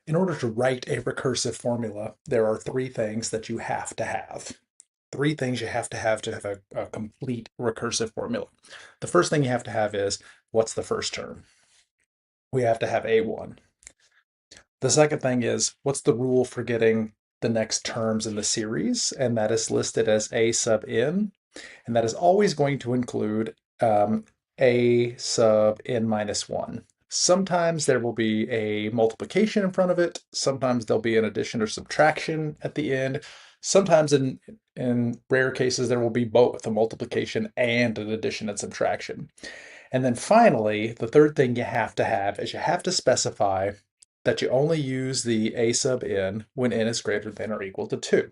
In order to write a recursive formula, there are three things that you have to have. Three things you have to have a complete recursive formula. The first thing you have to have is what's the first term? We have to have A1. The second thing is what's the rule for getting the next terms in the series? And that is listed as A sub n. And that is always going to include A sub n minus 1. Sometimes there will be a multiplication in front of it. Sometimes there'll be an addition or subtraction at the end. Sometimes in rare cases, there will be both a multiplication and an addition and subtraction. And then finally, the third thing you have to have is you have to specify that you only use the A sub n when n is greater than or equal to 2.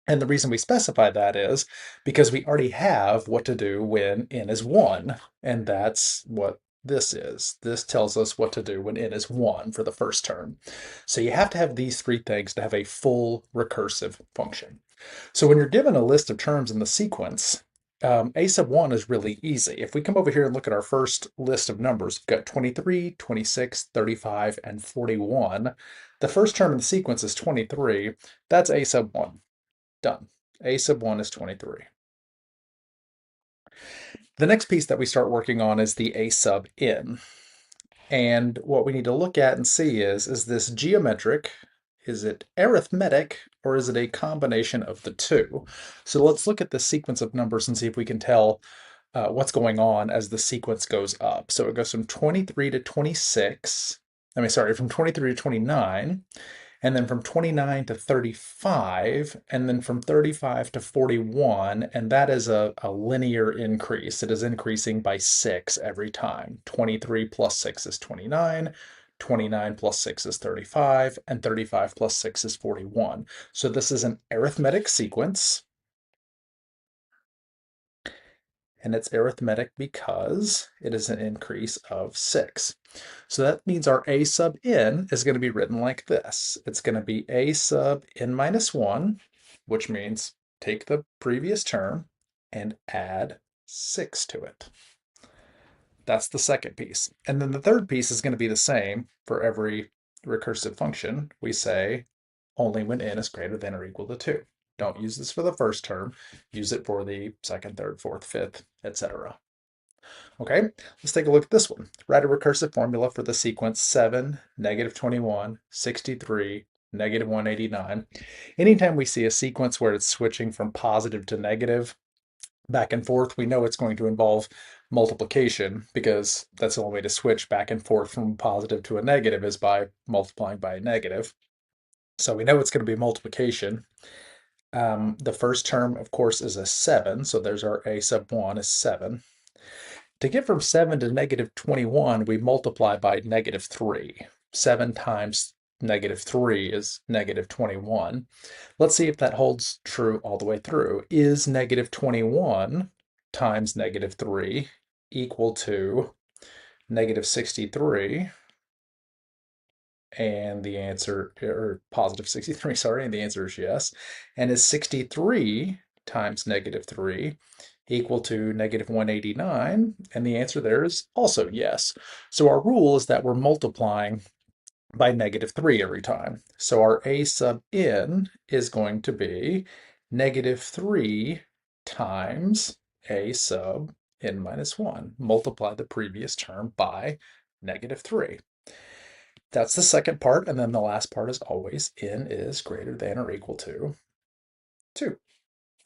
And the reason we specify that is because we already have what to do when n is 1, and that's what this is. This tells us what to do when n is 1 for the first term. So you have to have these three things to have a full recursive function. So when you're given a list of terms in the sequence, a sub 1 is really easy. If we come over here and look at our first list of numbers, we've got 23, 26, 35, and 41. The first term in the sequence is 23. That's a sub 1. Done. A sub 1 is 23. The next piece that we start working on is the A sub n. And what we need to look at and see is this geometric, is it arithmetic, or is it a combination of the two? So let's look at the sequence of numbers and see if we can tell what's going on as the sequence goes up. So it goes from 23 to 26, from 23 to 29, and then from 29 to 35, and then from 35 to 41, and that is a linear increase. It is increasing by 6 every time. 23 plus 6 is 29, 29 plus 6 is 35, and 35 plus 6 is 41. So this is an arithmetic sequence, and it's arithmetic because it is an increase of 6. So that means our A sub n is going to be written like this. It's going to be A sub n minus 1, which means take the previous term and add 6 to it. That's the second piece. And then the third piece is going to be the same for every recursive function. We say only when n is greater than or equal to 2. Don't use this for the first term. Use it for the second, third, fourth, fifth, etc. Okay, let's take a look at this one. Write a recursive formula for the sequence 7, negative 21, 63, negative 189. Anytime we see a sequence where it's switching from positive to negative, back and forth, we know it's going to involve multiplication because that's the only way to switch back and forth from positive to a negative is by multiplying by a negative. So we know it's going to be multiplication. The first term, of course, is a 7, so there's our A sub 1 is 7. To get from 7 to negative 21, we multiply by negative 3. 7 times negative 3 is negative 21. Let's see if that holds true all the way through. Is negative 21 times negative 3 equal to negative 63? And the answer, or positive 63, sorry, and the answer is yes. And is 63 times negative 3 equal to negative 189? And the answer there is also yes. So our rule is that we're multiplying by negative 3 every time. So our A sub n is going to be negative 3 times A sub n minus 1. Multiply the previous term by negative 3. That's the second part, and then the last part is always n is greater than or equal to 2.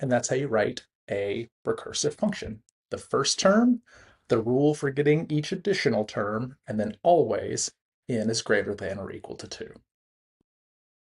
And that's how you write a recursive function. The first term, the rule for getting each additional term, and then always n is greater than or equal to 2.